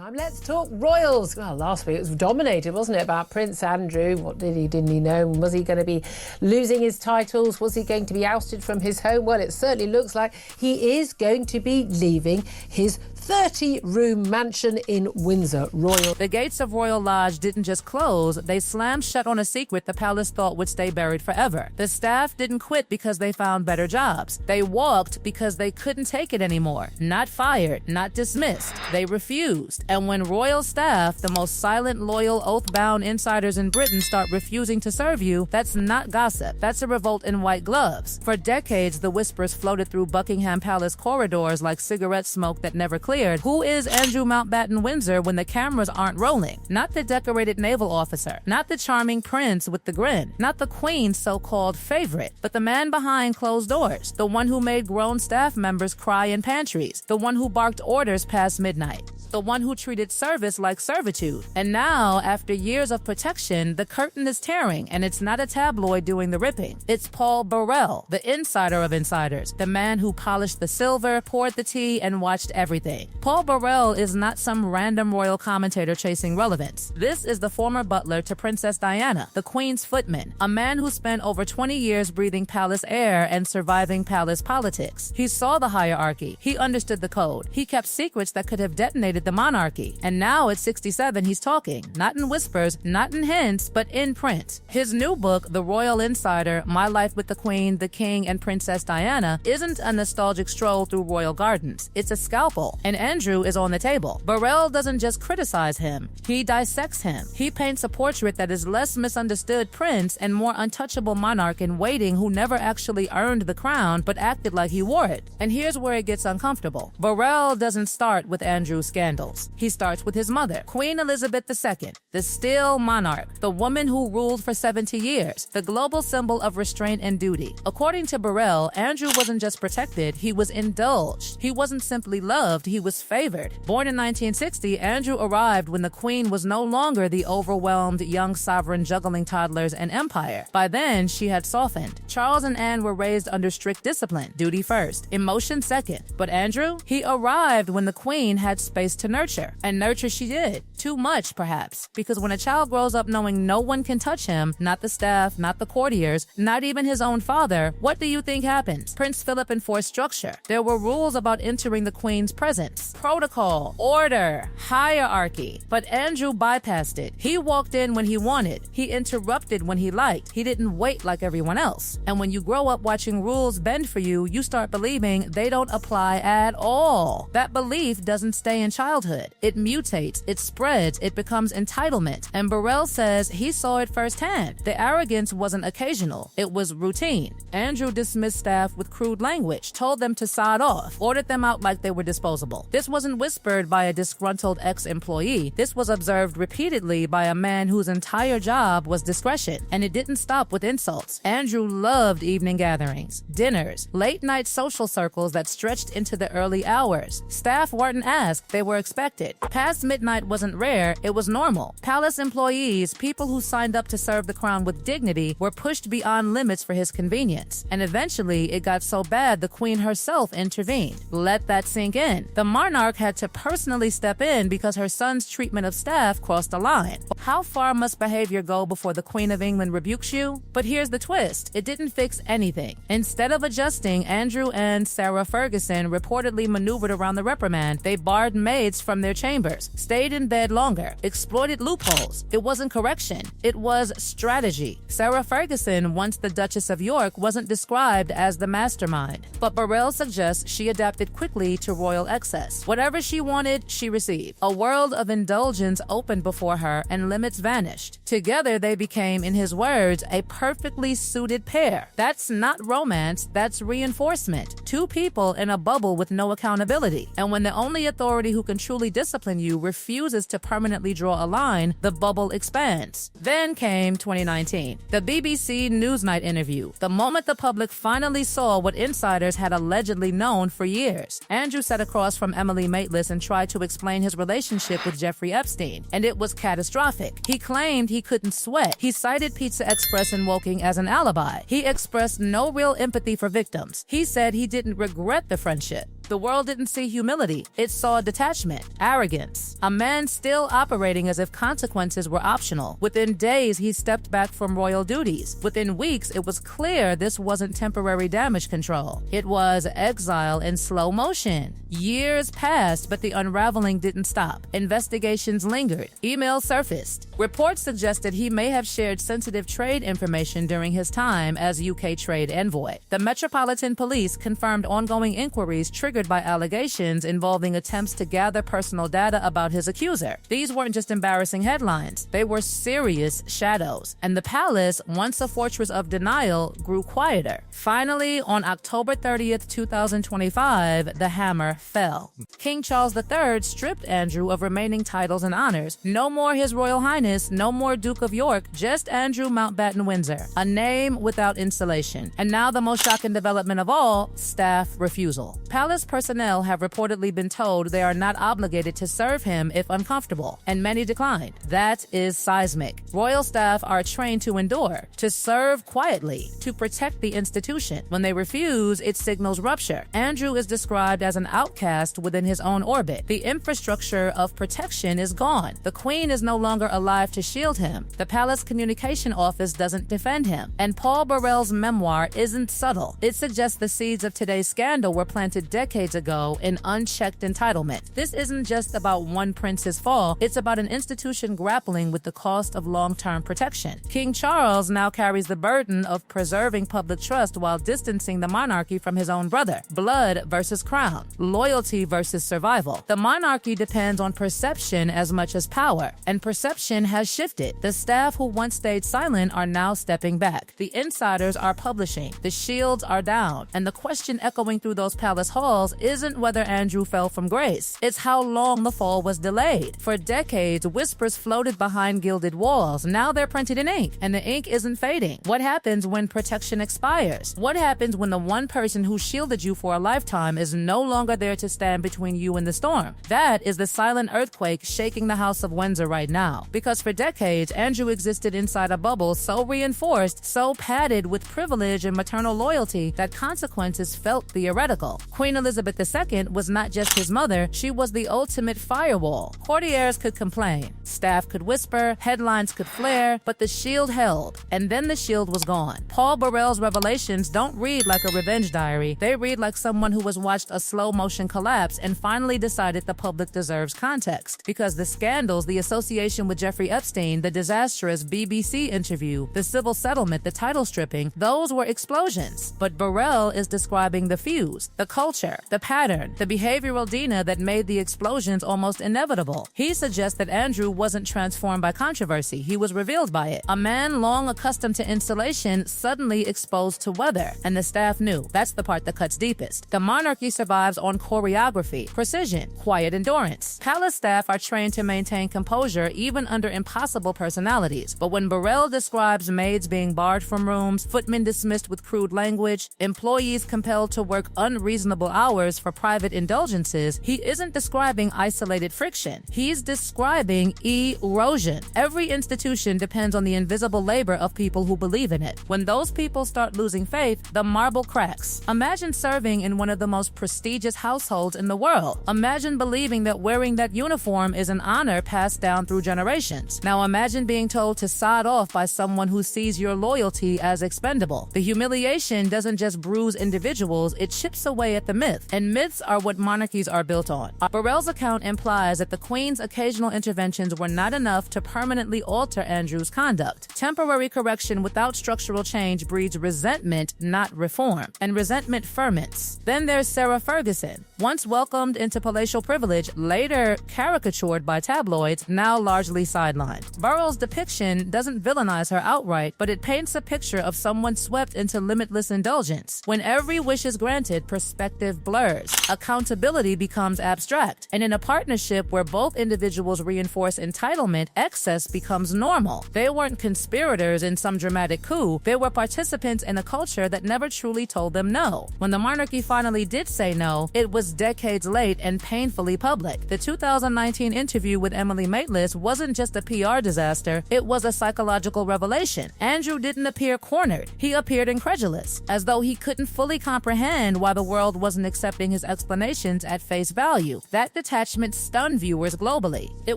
time. Let's talk royals. Well, last week it was dominated, wasn't it, about Prince Andrew. What did he, didn't he know? Was he going to be losing his titles? Was he going to be ousted from his home? Well, it certainly looks like he is going to be leaving his 30-room mansion in Windsor Royal. The gates of Royal Lodge didn't just close, they slammed shut on a secret the palace thought would stay buried forever. The staff didn't quit because they found better jobs. They walked because they couldn't take it anymore. Not fired, not dismissed. They refused. And when royal staff, the most silent, loyal, oath-bound insiders in Britain, start refusing to serve you, that's not gossip. That's a revolt in white gloves. For decades, the whispers floated through Buckingham Palace corridors like cigarette smoke that never cleared. Who is Andrew Mountbatten Windsor when the cameras aren't rolling? Not the decorated naval officer, not the charming prince with the grin, not the queen's so-called favorite, but the man behind closed doors, the one who made grown staff members cry in pantries, the one who barked orders past midnight, the one who treated service like servitude. And now, after years of protection, the curtain is tearing, and it's not a tabloid doing the ripping. It's Paul Burrell, the insider of insiders, the man who polished the silver, poured the tea, and watched everything. Paul Burrell is not some random royal commentator chasing relevance. This is the former butler to Princess Diana, the Queen's footman, a man who spent over 20 years breathing palace air and surviving palace politics. He saw the hierarchy. He understood the code. He kept secrets that could have detonated the monarchy. And now at 67, he's talking, not in whispers, not in hints, but in print. His new book, The Royal Insider, My Life with the Queen, the King, and Princess Diana, isn't a nostalgic stroll through royal gardens. It's a scalpel. And Andrew is on the table. Burrell doesn't just criticize him, he dissects him. He paints a portrait that is less misunderstood prince and more untouchable monarch-in-waiting who never actually earned the crown but acted like he wore it. And here's where it gets uncomfortable. Burrell doesn't start with Andrew's scandals. He starts with his mother, Queen Elizabeth II, the still monarch, the woman who ruled for 70 years, the global symbol of restraint and duty. According to Burrell, Andrew wasn't just protected, he was indulged. He wasn't simply loved, he was favored. Born in 1960, Andrew arrived when the Queen was no longer the overwhelmed young sovereign juggling toddlers and empire. By then, she had softened. Charles and Anne were raised under strict discipline, duty first, emotion second. But Andrew, he arrived when the Queen had space to nurture. And nurture she did. Too much, perhaps. Because when a child grows up knowing no one can touch him, not the staff, not the courtiers, not even his own father, what do you think happens? Prince Philip enforced structure. There were rules about entering the Queen's presence. Protocol, order, hierarchy. But Andrew bypassed it. He walked in when he wanted. He interrupted when he liked. He didn't wait like everyone else. And when you grow up watching rules bend for you, you start believing they don't apply at all. That belief doesn't stay in childhood. It mutates, it spreads, it becomes entitlement. And Burrell says he saw it firsthand. The arrogance wasn't occasional. It was routine. Andrew dismissed staff with crude language, told them to sod off, ordered them out like they were disposable. This wasn't whispered by a disgruntled ex-employee. This was observed repeatedly by a man whose entire job was discretion. And it didn't stop with insults. Andrew loved evening gatherings, dinners, late-night social circles that stretched into the early hours. Staff weren't asked, they were expected. Past midnight wasn't rare, it was normal. Palace employees, people who signed up to serve the crown with dignity, were pushed beyond limits for his convenience. And eventually, it got so bad the Queen herself intervened. Let that sink in. The monarch had to personally step in because her son's treatment of staff crossed a line. How far must behavior go before the Queen of England rebukes you? But here's the twist. It didn't fix anything. Instead of adjusting, Andrew and Sarah Ferguson reportedly maneuvered around the reprimand. They barred maids from their chambers, stayed in bed longer, exploited loopholes. It wasn't correction. It was strategy. Sarah Ferguson, once the Duchess of York, wasn't described as the mastermind. But Burrell suggests she adapted quickly to royal excess. Whatever she wanted, she received. A world of indulgence opened before her and limits vanished. Together, they became, in his words, a perfectly suited pair. That's not romance, that's reinforcement. Two people in a bubble with no accountability. And when the only authority who can truly discipline you refuses to permanently draw a line, the bubble expands. Then came 2019, the BBC Newsnight interview. The moment the public finally saw what insiders had allegedly known for years. Andrew sat across from Emily Maitlis and tried to explain his relationship with Jeffrey Epstein, and it was catastrophic. He claimed he couldn't sweat. He cited Pizza Express in Woking as an alibi. He expressed no real empathy for victims. He said he didn't regret the friendship. The world didn't see humility. It saw detachment, arrogance. A man still operating as if consequences were optional. Within days, he stepped back from royal duties. Within weeks, it was clear this wasn't temporary damage control. It was exile in slow motion. Years passed, but the unraveling didn't stop. Investigations lingered. Emails surfaced. Reports suggested he may have shared sensitive trade information during his time as UK trade envoy. The Metropolitan Police confirmed ongoing inquiries triggered by allegations involving attempts to gather personal data about his accuser. These weren't just embarrassing headlines. They were serious shadows. And the palace, once a fortress of denial, grew quieter. Finally, on October 30th, 2025, the hammer fell. King Charles III stripped Andrew of remaining titles and honors. No more His Royal Highness, no more Duke of York, just Andrew Mountbatten Windsor. A name without installation. And now the most shocking development of all, staff refusal. Palace personnel have reportedly been told they are not obligated to serve him if uncomfortable, and many declined. That is seismic. Royal staff are trained to endure, to serve quietly, to protect the institution. When they refuse, it signals rupture. Andrew is described as an outcast within his own orbit. The infrastructure of protection is gone. The Queen is no longer alive to shield him. The Palace Communication Office doesn't defend him. And Paul Burrell's memoir isn't subtle. It suggests the seeds of today's scandal were planted decades ago in unchecked entitlement. This isn't just about one prince's fall. It's about an institution grappling with the cost of long-term protection. King Charles now carries the burden of preserving public trust while distancing the monarchy from his own brother. Blood versus crown. Loyalty versus survival. The monarchy depends on perception as much as power, and perception has shifted. The staff who once stayed silent are now stepping back. The insiders are publishing. The shields are down. And the question echoing through those palace halls isn't whether Andrew fell from grace. It's how long the fall was delayed. For decades, whispers floated behind gilded walls. Now they're printed in ink, and the ink isn't fading. What happens when protection expires? What happens when the one person who shielded you for a lifetime is no longer there to stand between you and the storm? That is the silent earthquake shaking the House of Windsor right now. Because for decades, Andrew existed inside a bubble so reinforced, so padded with privilege and maternal loyalty that consequences felt theoretical. Queen Elizabeth II was not just his mother, she was the ultimate firewall. Courtiers could complain, staff could whisper, headlines could flare, but the shield held. And then the shield was gone. Paul Burrell's revelations don't read like a revenge diary. They read like someone who has watched a slow-motion collapse and finally decided the public deserves context. Because the scandals, the association with Jeffrey Epstein, the disastrous BBC interview, the civil settlement, the title stripping, those were explosions. But Burrell is describing the fuse, the culture, the pattern, the behavioral DNA that made the explosions almost inevitable. He suggests that Andrew wasn't transformed by controversy, he was revealed by it. A man long accustomed to installation suddenly exposed to weather, and the staff knew. That's the part that cuts deepest. The monarchy survives on choreography, precision, quiet endurance. Palace staff are trained to maintain composure even under impossible personalities. But when Burrell describes maids being barred from rooms, footmen dismissed with crude language, employees compelled to work unreasonable hours for private indulgences, he isn't describing isolated friction. He's describing erosion. Every institution depends on the invisible labor of people who believe in it. When those people start losing faith, the marble cracks. Imagine serving in one of the most prestigious households in the world. Imagine believing that wearing that uniform is an honor passed down through generations. Now imagine being told to sod off by someone who sees your loyalty as expendable. The humiliation doesn't just bruise individuals, it chips away at the myth. And myths are what monarchies are built on. Burrell's account implies that the Queen's occasional interventions were not enough to permanently alter Andrew's conduct. Temporary correction without structural change breeds resentment, not reform. And resentment ferments. Then there's Sarah Ferguson, once welcomed into palatial privilege, later caricatured by tabloids, now largely sidelined. Burrell's depiction doesn't villainize her outright, but it paints a picture of someone swept into limitless indulgence. When every wish is granted, perspective blurs. Accountability becomes abstract. And in a partnership where both individuals reinforce entitlement, excess becomes normal. They weren't conspirators in some dramatic coup. They were participants in a culture that never truly told them no. When the monarchy finally did say no, it was decades late and painfully public. The 2019 interview with Emily Maitlis wasn't just a PR disaster, it was a psychological revelation. Andrew didn't appear cornered. He appeared incredulous, as though he couldn't fully comprehend why the world wasn't accepting accepting his explanations at face value. That detachment stunned viewers globally. It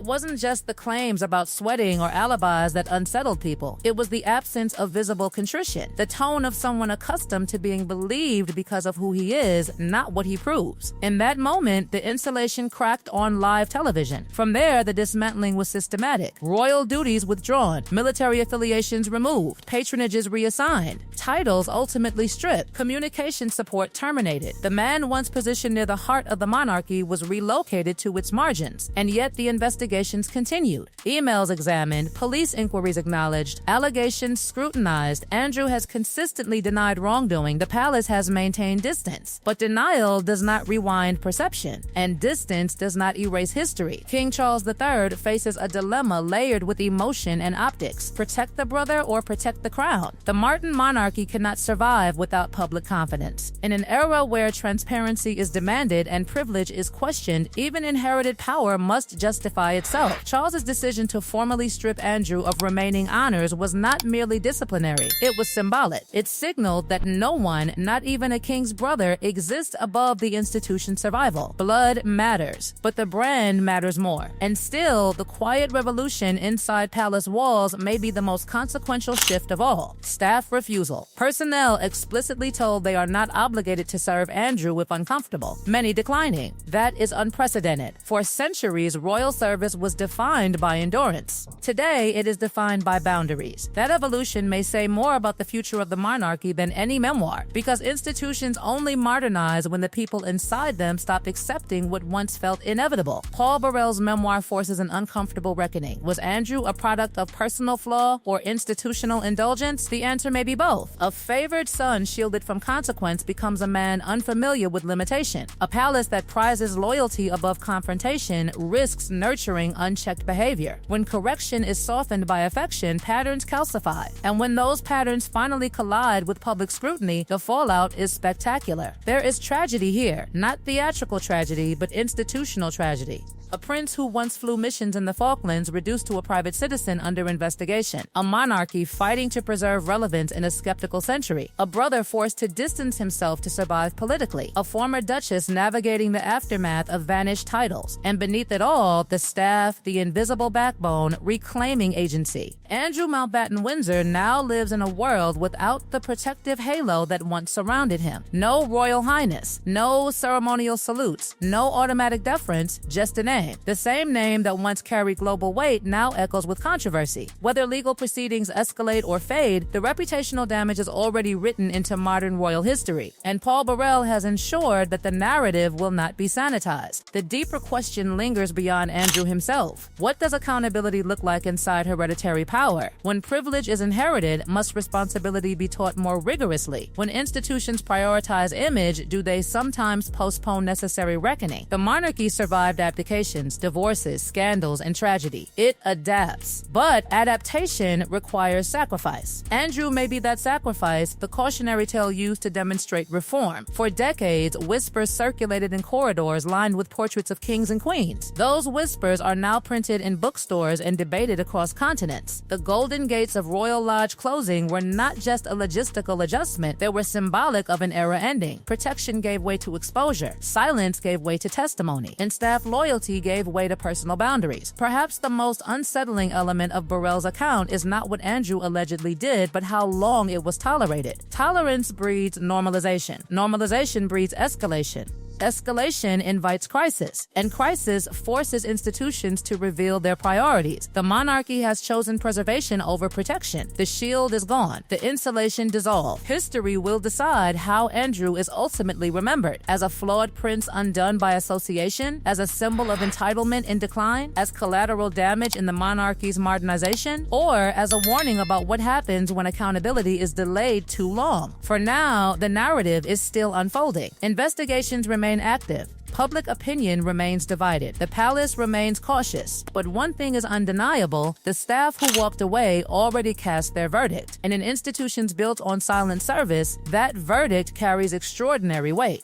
wasn't just the claims about sweating or alibis that unsettled people. It was the absence of visible contrition, the tone of someone accustomed to being believed because of who he is, not what he proves. In that moment, the insulation cracked on live television. From there, the dismantling was systematic. Royal duties withdrawn, military affiliations removed, patronages reassigned, titles ultimately stripped, communication support terminated. The man once positioned near the heart of the monarchy was relocated to its margins, and yet the investigations continued. Emails examined, police inquiries acknowledged, allegations scrutinized. Andrew has consistently denied wrongdoing. The palace has maintained distance. But denial does not rewind perception, and distance does not erase history. King Charles III faces a dilemma layered with emotion and optics. Protect the brother or protect the crown? The Martin monarchy cannot survive without public confidence. In an era where transparency is demanded and privilege is questioned, even inherited power must justify itself. Charles's decision to formally strip Andrew of remaining honors was not merely disciplinary. It was symbolic. It signaled that no one, not even a king's brother, exists above the institution's survival. Blood matters, but the brand matters more. And still, the quiet revolution inside palace walls may be the most consequential shift of all. Staff refusal. Personnel explicitly told they are not obligated to serve Andrew if uncomfortable, many declining. That is unprecedented. For centuries, royal service was defined by endurance. Today, it is defined by boundaries. That evolution may say more about the future of the monarchy than any memoir, because institutions only modernize when the people inside them stop accepting what once felt inevitable. Paul Burrell's memoir forces an uncomfortable reckoning. Was Andrew a product of personal flaw or institutional indulgence? The answer may be both. A favored son shielded from consequence becomes a man unfamiliar with limitation. A palace that prizes loyalty above confrontation risks nurturing unchecked behavior. When correction is softened by affection, patterns calcify. And when those patterns finally collide with public scrutiny, the fallout is spectacular. There is tragedy here, not theatrical tragedy, but institutional tragedy. A prince who once flew missions in the Falklands reduced to a private citizen under investigation. A monarchy fighting to preserve relevance in a skeptical century. A brother forced to distance himself to survive politically. A former duchess navigating the aftermath of vanished titles. And beneath it all, the staff, the invisible backbone, reclaiming agency. Andrew Mountbatten Windsor now lives in a world without the protective halo that once surrounded him. No royal highness, no ceremonial salutes, no automatic deference, just a name. The same name that once carried global weight now echoes with controversy. Whether legal proceedings escalate or fade, the reputational damage is already written into modern royal history. And Paul Burrell has ensured that the narrative will not be sanitized. The deeper question lingers beyond Andrew himself. What does accountability look like inside hereditary power? When privilege is inherited, must responsibility be taught more rigorously? When institutions prioritize image, do they sometimes postpone necessary reckoning? The monarchy survived abdication, divorces, scandals, and tragedy. It adapts. But adaptation requires sacrifice. Andrew may be that sacrifice, the cautionary tale used to demonstrate reform. For decades, whispers circulated in corridors lined with portraits of kings and queens. Those whispers are now printed in bookstores and debated across continents. The golden gates of Royal Lodge closing were not just a logistical adjustment, they were symbolic of an era ending. Protection gave way to exposure. Silence gave way to testimony. And staff loyalty gave way to personal boundaries. Perhaps the most unsettling element of Burrell's account is not what Andrew allegedly did, but how long it was tolerated. Tolerance breeds normalization. Normalization breeds escalation. Escalation invites crisis, and crisis forces institutions to reveal their priorities. The monarchy has chosen preservation over protection. The shield is gone. The insulation dissolved. History will decide how Andrew is ultimately remembered. As a flawed prince undone by association, as a symbol of entitlement in decline, as collateral damage in the monarchy's modernization, or as a warning about what happens when accountability is delayed too long. For now, the narrative is still unfolding. Investigations remain active. Public opinion remains divided. The palace remains cautious. But one thing is undeniable: the staff who walked away already cast their verdict. And in institutions built on silent service, that verdict carries extraordinary weight.